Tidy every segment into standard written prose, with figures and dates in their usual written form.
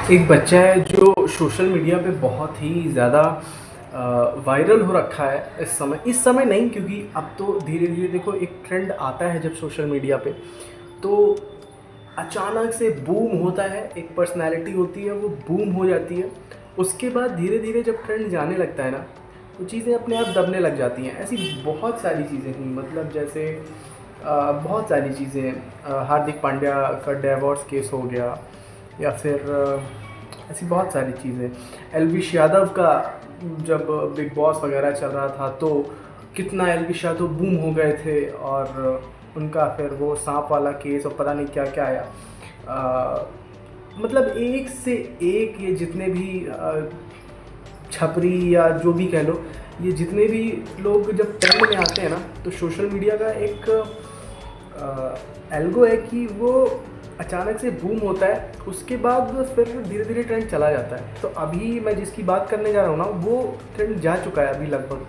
एक बच्चा है जो सोशल मीडिया पे बहुत ही ज़्यादा वायरल हो रखा है इस समय नहीं, क्योंकि अब तो धीरे धीरे देखो एक ट्रेंड आता है जब सोशल मीडिया पे, तो अचानक से बूम होता है। एक पर्सनैलिटी होती है, वो बूम हो जाती है। उसके बाद धीरे धीरे जब ट्रेंड जाने लगता है ना, तो चीज़ें अपने आप दबने लग जाती हैं। ऐसी बहुत सारी चीज़ें हुई, मतलब जैसे बहुत सारी चीज़ें, हार्दिक पांड्या का डिवोर्स केस हो गया, या फिर ऐसी बहुत सारी चीज़ें। एलविश यादव का जब बिग बॉस वगैरह चल रहा था, तो कितना एलविश यादव बूम हो गए थे, और उनका फिर वो सांप वाला केस और पता नहीं क्या क्या आया। मतलब एक से एक ये जितने भी छपरी या जो भी कह लो, ये जितने भी लोग जब ट्रेंड में आते हैं ना, तो सोशल मीडिया का एक एल्गो है कि वो अचानक से बूम होता है, उसके बाद फिर धीरे धीरे ट्रेंड चला जाता है। तो अभी मैं जिसकी बात करने जा रहा हूँ ना, वो ट्रेंड जा चुका है अभी लगभग।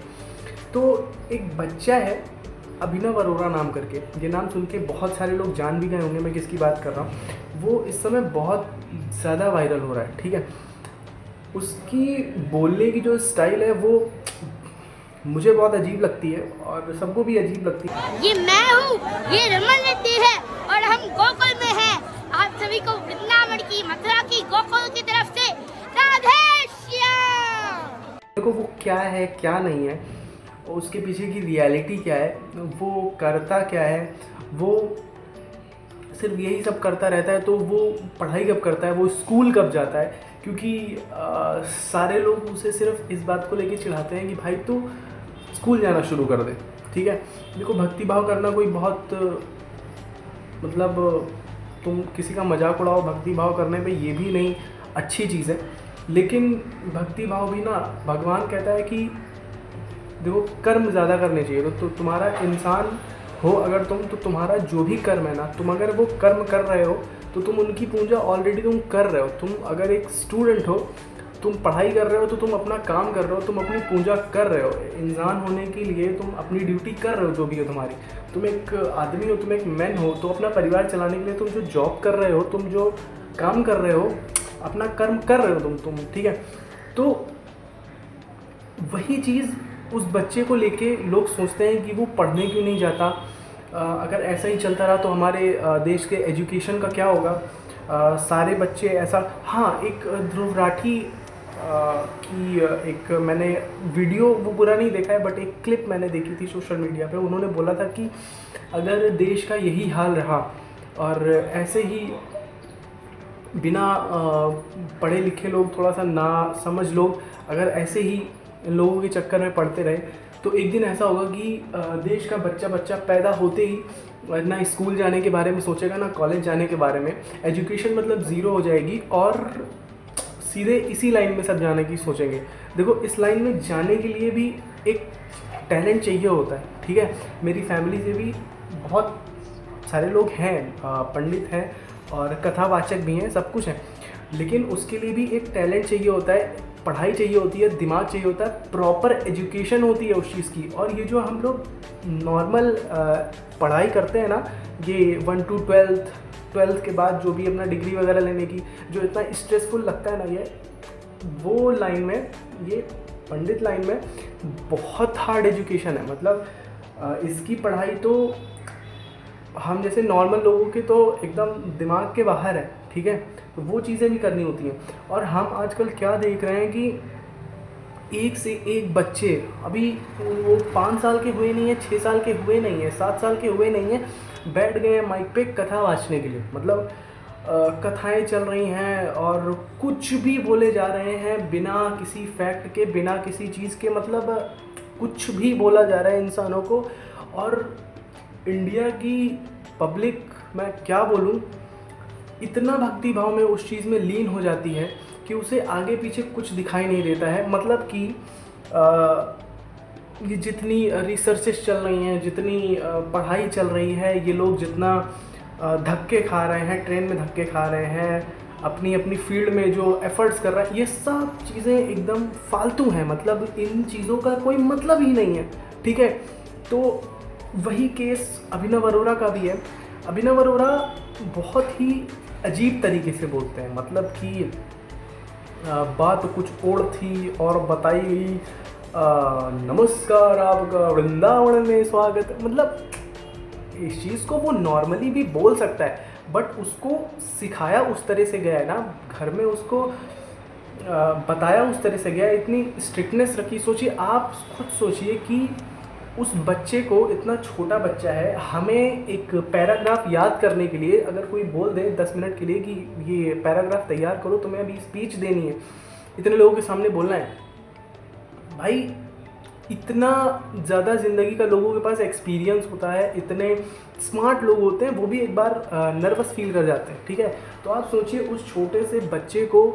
तो एक बच्चा है अभिनव अरोरा नाम करके, ये नाम सुन के बहुत सारे लोग जान भी गए होंगे मैं किसकी बात कर रहा हूँ। वो इस समय बहुत ज़्यादा वायरल हो रहा है, ठीक है। उसकी बोलने की जो स्टाइल है वो मुझे बहुत अजीब लगती है, और सबको भी अजीब लगती है। ये मैं हूँ, ये रमन रेड्डी है और हम गोकुल में हैं। आप सभी को वृंदावन की मथुरा की गोकुल की तरफ से राधे श्याम। देखो वो क्या है क्या नहीं है, उसके पीछे की रियलिटी क्या है, वो करता क्या है, वो सिर्फ यही सब करता रहता है। तो वो पढ़ाई कब करता है, वो स्कूल कब जाता है, क्योंकि सारे लोग उसे सिर्फ इस बात को लेके चिढ़ाते हैं कि भाई तू स्कूल जाना शुरू कर दे, ठीक है। देखो भक्ति भाव करना कोई बहुत मतलब तुम किसी का मजाक उड़ाओ भक्ति भाव करने पे, ये भी नहीं अच्छी चीज़ है। लेकिन भक्ति भाव भी ना, भगवान कहता है कि देखो कर्म ज़्यादा करने चाहिए। तो तुम्हारा इंसान हो अगर तुम, तो तुम्हारा जो भी कर्म है ना, तुम अगर वो कर्म कर रहे हो तो तुम उनकी पूजा ऑलरेडी तुम कर रहे हो। तुम अगर एक स्टूडेंट हो, तुम पढ़ाई कर रहे हो, तो तुम अपना काम कर रहे हो, तुम अपनी पूजा कर रहे हो। इंसान होने के लिए तुम अपनी ड्यूटी कर रहे हो जो भी हो तुम्हारी। तुम एक आदमी हो, तुम एक मैन हो, तो अपना परिवार चलाने के लिए तुम जो जॉब कर रहे हो, तुम जो काम कर रहे हो, अपना कर्म कर रहे हो तुम, ठीक है। तो वही चीज़ उस बच्चे को लेके लोग सोचते हैं कि वो पढ़ने क्यों नहीं जाता। अगर ऐसा ही चलता रहा तो हमारे देश के एजुकेशन का क्या होगा। सारे बच्चे ऐसा, हाँ एक ध्रुव राठी की एक मैंने वीडियो, वो पूरा नहीं देखा है, बट एक क्लिप मैंने देखी थी सोशल मीडिया पे। उन्होंने बोला था कि अगर देश का यही हाल रहा और ऐसे ही बिना पढ़े लिखे लोग, थोड़ा सा ना समझ लोग अगर ऐसे ही इन लोगों के चक्कर में पड़ते रहे, तो एक दिन ऐसा होगा कि देश का बच्चा बच्चा पैदा होते ही ना स्कूल जाने के बारे में सोचेगा, ना कॉलेज जाने के बारे में। एजुकेशन मतलब ज़ीरो हो जाएगी, और सीधे इसी लाइन में सब जाने की सोचेंगे। देखो इस लाइन में जाने के लिए भी एक टैलेंट चाहिए होता है, ठीक है। मेरी फैमिली से भी बहुत सारे लोग हैं, पंडित हैं और कथावाचक भी हैं, सब कुछ है। लेकिन उसके लिए भी एक टैलेंट चाहिए होता है, पढ़ाई चाहिए होती है, दिमाग चाहिए होता है, प्रॉपर एजुकेशन होती है उस चीज़ की। और ये जो हम लोग नॉर्मल पढ़ाई करते हैं ना, ये 1 to 12th के बाद जो भी अपना डिग्री वगैरह लेने की जो इतना स्ट्रेसफुल लगता है ना, ये वो लाइन में, ये पंडित लाइन में बहुत हार्ड एजुकेशन है। मतलब इसकी पढ़ाई तो हम जैसे नॉर्मल लोगों के तो एकदम दिमाग के बाहर है, ठीक है। तो वो चीज़ें भी करनी होती हैं। और हम आजकल क्या देख रहे हैं कि एक से एक बच्चे, अभी वो 5 साल के हुए नहीं है, 6 साल के हुए नहीं है, 7 साल के हुए नहीं है, बैठ गए हैं माइक पे कथा वाचने के लिए। मतलब कथाएं चल रही हैं और कुछ भी बोले जा रहे हैं बिना किसी फैक्ट के, बिना किसी चीज़ के। मतलब कुछ भी बोला जा रहा है इंसानों को। और इंडिया की पब्लिक, मैं क्या बोलूँ, इतना भक्ति भाव में उस चीज़ में लीन हो जाती है कि उसे आगे पीछे कुछ दिखाई नहीं देता है। मतलब कि ये जितनी रिसर्चेस चल रही हैं, जितनी पढ़ाई चल रही है, ये लोग जितना धक्के खा रहे हैं, ट्रेन में धक्के खा रहे हैं, अपनी अपनी फील्ड में जो एफर्ट्स कर रहा है, ये सब चीज़ें एकदम फालतू हैं। मतलब इन चीज़ों का कोई मतलब ही नहीं है, ठीक है। तो वही केस अभिनव अरोरा का भी है। अभिनव अरोरा बहुत ही अजीब तरीके से बोलते हैं। मतलब कि बात कुछ और थी और बताई गई नमस्कार आपका वृंदावन में स्वागत। मतलब इस चीज़ को वो नॉर्मली भी बोल सकता है, बट उसको सिखाया उस तरह से गया है ना, घर में उसको बताया उस तरह से गया, इतनी स्ट्रिक्टनेस रखी। सोचिए, आप खुद सोचिए कि उस बच्चे को, इतना छोटा बच्चा है, हमें एक पैराग्राफ याद करने के लिए अगर कोई बोल दे 10 मिनट के लिए कि ये पैराग्राफ तैयार करो, तुम्हें अभी स्पीच देनी है, इतने लोगों के सामने बोलना है। भाई इतना ज़्यादा ज़िंदगी का लोगों के पास एक्सपीरियंस होता है, इतने स्मार्ट लोग होते हैं, वो भी एक बार नर्वस फील कर जाते हैं, ठीक है। तो आप सोचिए उस छोटे से बच्चे को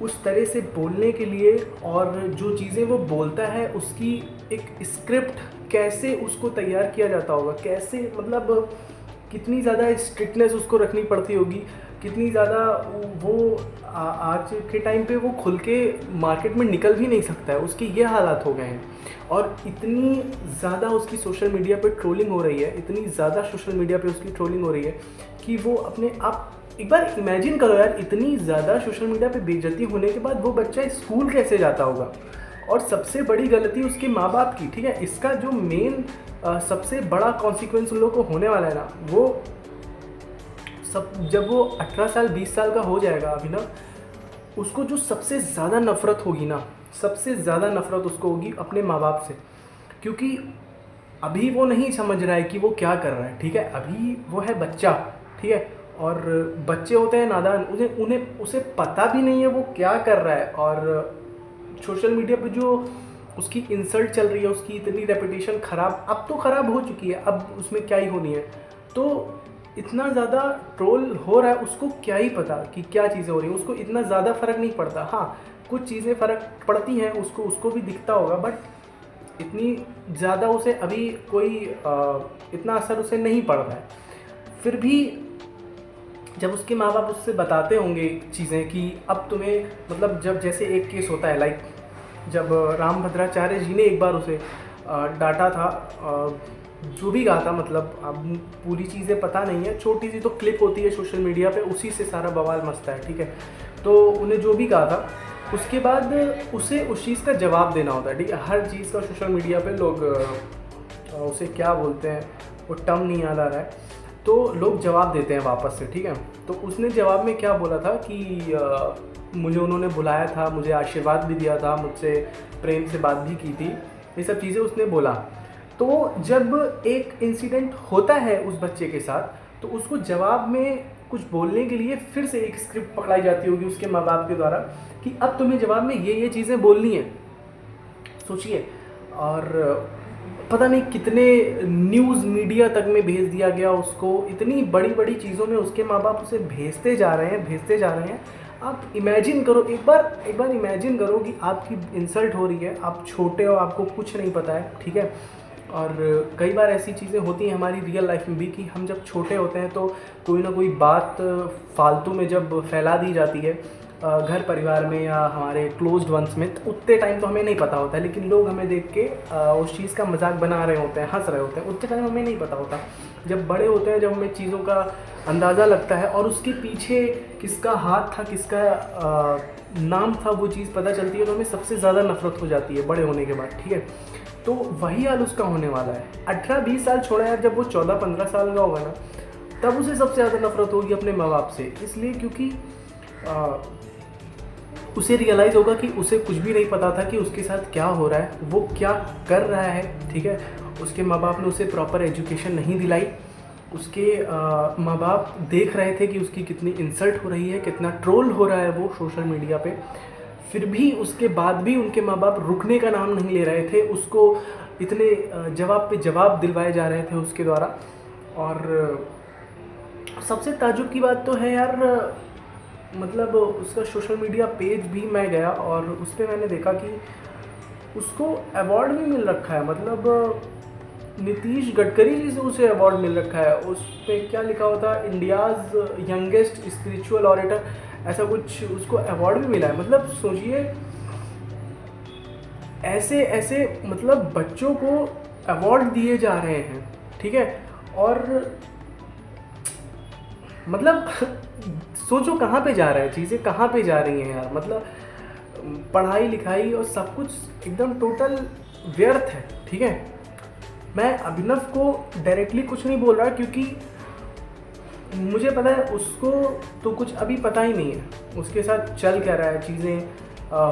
उस तरह से बोलने के लिए, और जो चीज़ें वो बोलता है उसकी एक स्क्रिप्ट कैसे उसको तैयार किया जाता होगा, कैसे, मतलब कितनी ज़्यादा स्ट्रिक्टनेस उसको रखनी पड़ती होगी, कितनी ज़्यादा वो आज के टाइम पे वो खुल के मार्केट में निकल भी नहीं सकता है, उसके ये हालात हो गए हैं। और इतनी ज़्यादा उसकी सोशल मीडिया पे ट्रोलिंग हो रही है, इतनी ज़्यादा सोशल मीडिया पे उसकी ट्रोलिंग हो रही है कि वो अपने आप, एक बार इमेजिन करो यार, इतनी ज़्यादा सोशल मीडिया पे बेइज्जती होने के बाद वो बच्चा स्कूल कैसे जाता होगा। और सबसे बड़ी गलती उसके माँ बाप की, ठीक है। इसका जो मेन सबसे बड़ा कॉन्सिक्वेंस उन लोगों को होने वाला है ना, वो सब जब वो 18 साल 20 साल का हो जाएगा अभी ना, उसको जो सबसे ज़्यादा नफ़रत होगी ना, सबसे ज़्यादा नफ़रत उसको होगी अपने माँ बाप से, क्योंकि अभी वो नहीं समझ रहा है कि वो क्या कर रहा है, ठीक है। अभी वो है बच्चा, ठीक है, और बच्चे होते हैं नादान, उसे पता भी नहीं है वो क्या कर रहा है। और सोशल मीडिया पे जो उसकी इंसल्ट चल रही है, उसकी इतनी रेपुटेशन ख़राब, अब तो ख़राब हो चुकी है, अब उसमें क्या ही होनी है। तो इतना ज़्यादा ट्रोल हो रहा है, उसको क्या ही पता कि क्या चीज़ें हो रही हैं, उसको इतना ज़्यादा फ़र्क नहीं पड़ता। हाँ, कुछ चीज़ें फ़र्क पड़ती हैं, उसको भी दिखता होगा, बट इतनी ज़्यादा उसे अभी कोई इतना असर उसे नहीं पड़ रहा है। फिर भी जब उसके माँ बाप उससे बताते होंगे चीज़ें कि अब तुम्हें, मतलब जब जैसे एक केस होता है, लाइक जब रामभद्राचार्य जी ने एक बार उसे डांटा था, जो भी कहा था, मतलब अब पूरी चीज़ें पता नहीं है, छोटी सी तो क्लिप होती है सोशल मीडिया पे, उसी से सारा बवाल मचता है, ठीक है। तो उन्हें जो भी कहा था, उसके बाद उसे उस चीज़ का जवाब देना होता है, ठीक है। हर चीज़ का सोशल मीडिया पे लोग उसे क्या बोलते हैं, वो टर्म नहीं याद आ रहा है, तो लोग जवाब देते हैं वापस से, ठीक है। तो उसने जवाब में क्या बोला था कि मुझे उन्होंने बुलाया था, मुझे आशीर्वाद भी दिया था, मुझसे प्रेम से बात भी की थी, ये सब चीज़ें उसने बोला। तो जब एक इंसिडेंट होता है उस बच्चे के साथ, तो उसको जवाब में कुछ बोलने के लिए फिर से एक स्क्रिप्ट पकड़ाई जाती होगी उसके माँ बाप के द्वारा कि अब तुम्हें जवाब में ये चीज़ें बोलनी है। सोचिए, और पता नहीं कितने न्यूज़ मीडिया तक में भेज दिया गया उसको, इतनी बड़ी बड़ी चीज़ों में उसके माँ बाप उसे भेजते जा रहे हैं। आप इमेजिन करो, एक बार इमेजिन करो कि आपकी इंसल्ट हो रही है, आप छोटे हो, आपको कुछ नहीं पता है, ठीक है। और कई बार ऐसी चीज़ें होती हैं हमारी रियल लाइफ में भी कि हम जब छोटे होते हैं तो कोई ना कोई बात फालतू में जब फैला दी जाती है घर परिवार में या हमारे क्लोज्ड वंस में, तो उतने टाइम तो हमें नहीं पता होता है, लेकिन लोग हमें देख के उस चीज़ का मजाक बना रहे होते हैं, हंस रहे होते हैं, उतने टाइम हमें नहीं पता होता। जब बड़े होते हैं, जब हमें चीज़ों का अंदाज़ा लगता है और उसके पीछे किसका हाथ था, किसका नाम था, वो चीज़ पता चलती है, तो हमें सबसे ज़्यादा नफरत हो जाती है बड़े होने के बाद, ठीक है। तो वही हाल उसका होने वाला है। 18-20 साल छोड़ा यार, जब वो 14-15 साल का होगा ना, तब उसे सबसे ज़्यादा नफरत होगी अपने माँ बाप से, इसलिए क्योंकि उसे रियलाइज़ होगा कि उसे कुछ भी नहीं पता था कि उसके साथ क्या हो रहा है, वो क्या कर रहा है, ठीक है। उसके माँ बाप ने उसे प्रॉपर एजुकेशन नहीं दिलाई, उसके माँ बाप देख रहे थे कि उसकी कितनी इंसल्ट हो रही है, कितना ट्रोल हो रहा है वो सोशल मीडिया पे, फिर भी उसके बाद भी उनके माँ बाप रुकने का नाम नहीं ले रहे थे, उसको इतने जवाब पे जवाब दिलवाए जा रहे थे उसके द्वारा। और सबसे ताज्जुब की बात तो है यार, मतलब उसका सोशल मीडिया पेज भी मैं गया और उस पर मैंने देखा कि उसको अवार्ड भी मिल रखा है, मतलब नीतीश गडकरी जी से उसे अवार्ड मिल रखा है। उस पर क्या लिखा होता है, इंडियाज़ यंगेस्ट स्पिरिचुअल ऑरेटर, ऐसा कुछ उसको अवार्ड भी मिला है। मतलब सोचिए, ऐसे मतलब बच्चों को अवार्ड दिए जा रहे हैं, ठीक है। और मतलब सोचो कहाँ पे जा रहा है, चीज़ें कहाँ पे जा रही हैं यार। मतलब पढ़ाई लिखाई और सब कुछ एकदम टोटल व्यर्थ है, ठीक है। मैं अभिनव को डायरेक्टली कुछ नहीं बोल रहा क्योंकि मुझे पता है उसको तो कुछ अभी पता ही नहीं है, उसके साथ चल क्या रहा है, चीज़ें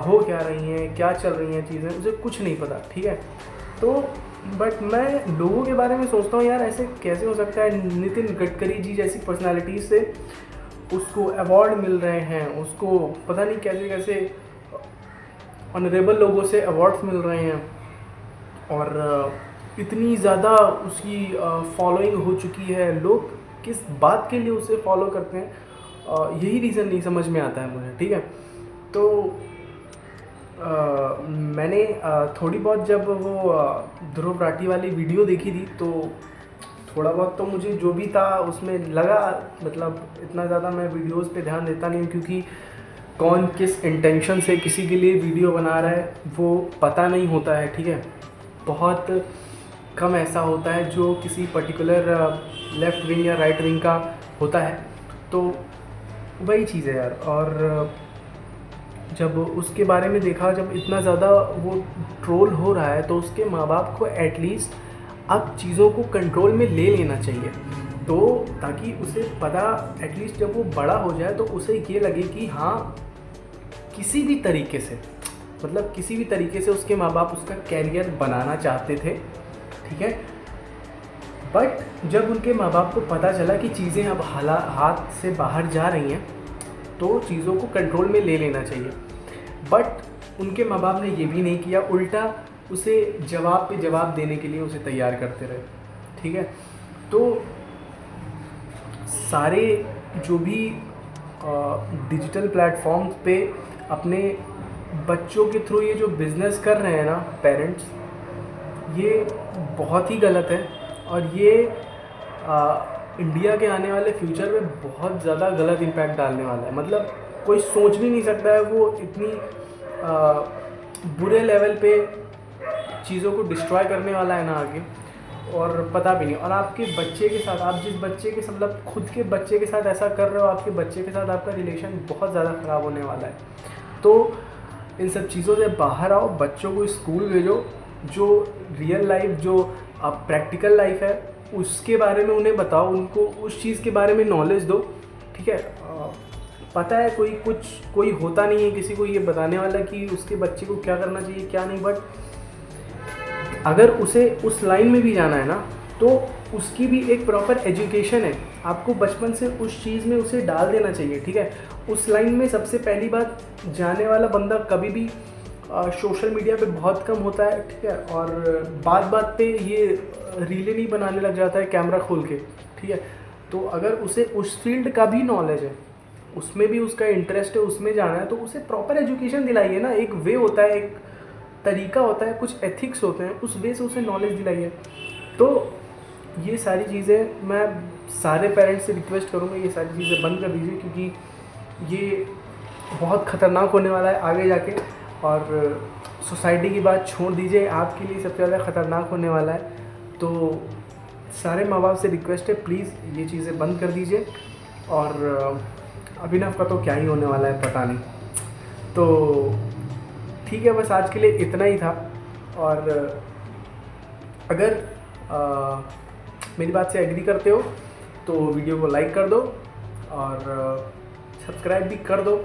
हो क्या रही हैं, क्या चल रही हैं चीज़ें, उसे कुछ नहीं पता, ठीक है। तो बट मैं लोगों के बारे में सोचता हूँ यार, ऐसे कैसे हो सकता है नितिन गडकरी जी जैसी पर्सनालिटी से उसको अवार्ड मिल रहे हैं, उसको पता नहीं कैसे कैसे ऑनरेबल लोगों से अवार्ड्स मिल रहे हैं, और इतनी ज़्यादा उसकी फॉलोइंग हो चुकी है। लोग किस बात के लिए उसे फॉलो करते हैं, यही रीज़न नहीं समझ में आता है मुझे, ठीक है। तो मैंने थोड़ी बहुत जब वो ध्रुव राठी वाली वीडियो देखी थी तो थोड़ा बहुत तो मुझे जो भी था उसमें लगा, मतलब इतना ज़्यादा मैं वीडियोस पे ध्यान देता नहीं हूँ क्योंकि कौन किस इंटेंशन से किसी के लिए वीडियो बना रहा है वो पता नहीं होता है, ठीक है। बहुत कम ऐसा होता है जो किसी पर्टिकुलर लेफ़्ट विंग या राइट विंग का होता है, तो वही चीज़ है यार। और जब उसके बारे में देखा, जब इतना ज़्यादा वो ट्रोल हो रहा है तो उसके माँ बाप को एटलीस्ट अब चीज़ों को कंट्रोल में ले लेना चाहिए, तो ताकि उसे पता एटलीस्ट जब वो बड़ा हो जाए तो उसे ये लगे कि हाँ किसी भी तरीके से, मतलब किसी भी तरीके से उसके माँ बाप उसका कैरियर बनाना चाहते थे, ठीक है। बट जब उनके माँ बाप को पता चला कि चीज़ें अब हाथ से बाहर जा रही हैं तो चीज़ों को कंट्रोल में ले लेना चाहिए। बट उनके माँ बाप ने ये भी नहीं किया, उल्टा उसे जवाब पे जवाब देने के लिए उसे तैयार करते रहे, ठीक है। तो सारे जो भी डिजिटल प्लेटफॉर्म्स पे अपने बच्चों के थ्रू ये जो बिज़नेस कर रहे हैं ना पेरेंट्स, ये बहुत ही गलत है और ये इंडिया के आने वाले फ्यूचर में बहुत ज़्यादा गलत इम्पैक्ट डालने वाला है। मतलब कोई सोच भी नहीं सकता है वो इतनी बुरे लेवल पे चीज़ों को डिस्ट्रॉय करने वाला है ना आगे, और पता भी नहीं। और आपके बच्चे के साथ, आप जिस बच्चे के मतलब खुद के बच्चे के साथ ऐसा कर रहे हो, आपके बच्चे के साथ आपका रिलेशन बहुत ज़्यादा ख़राब होने वाला है। तो इन सब चीज़ों से बाहर आओ, बच्चों को स्कूल भेजो, जो रियल लाइफ, जो प्रैक्टिकल लाइफ है उसके बारे में उन्हें बताओ, उनको उस चीज़ के बारे में नॉलेज दो, ठीक है। पता है कोई होता नहीं है किसी को ये बताने वाला कि उसके बच्चे को क्या करना चाहिए क्या नहीं, बट अगर उसे उस लाइन में भी जाना है ना तो उसकी भी एक प्रॉपर एजुकेशन है, आपको बचपन से उस चीज़ में उसे डाल देना चाहिए, ठीक है। उस लाइन में सबसे पहली बात, जाने वाला बंदा कभी भी सोशल मीडिया पे बहुत कम होता है, ठीक है। और बात पे ये रीलें नहीं बनाने लग जाता है कैमरा खोल के, ठीक है। तो अगर उसे उस फील्ड का भी नॉलेज है, उसमें भी उसका इंटरेस्ट है, उसमें जाना है, तो उसे प्रॉपर एजुकेशन दिलाइए ना। एक वे होता है, एक तरीका होता है, कुछ एथिक्स होते हैं, उस वे से उसे नॉलेज दिलाइए। तो ये सारी चीज़ें मैं सारे पेरेंट्स से रिक्वेस्ट करूँगा, ये सारी चीज़ें बंद कर दीजिए क्योंकि ये बहुत ख़तरनाक होने वाला है आगे जाके। और सोसाइटी की बात छोड़ दीजिए, आपके लिए सबसे ज़्यादा ख़तरनाक होने वाला है। तो सारे माँ बाप से रिक्वेस्ट है, प्लीज़ ये चीज़ें बंद कर दीजिए। और अभिनव का तो क्या ही होने वाला है पता नहीं। तो ठीक है, बस आज के लिए इतना ही था। और अगर मेरी बात से एग्री करते हो तो वीडियो को लाइक कर दो और सब्सक्राइब भी कर दो।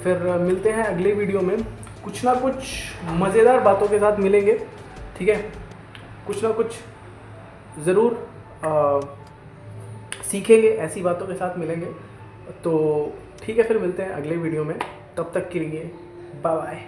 फिर मिलते हैं अगले वीडियो में, कुछ ना कुछ मज़ेदार बातों के साथ मिलेंगे, ठीक है। कुछ ना कुछ ज़रूर सीखेंगे, ऐसी बातों के साथ मिलेंगे। तो ठीक है, फिर मिलते हैं अगले वीडियो में, तब तक के लिए बाय बाय।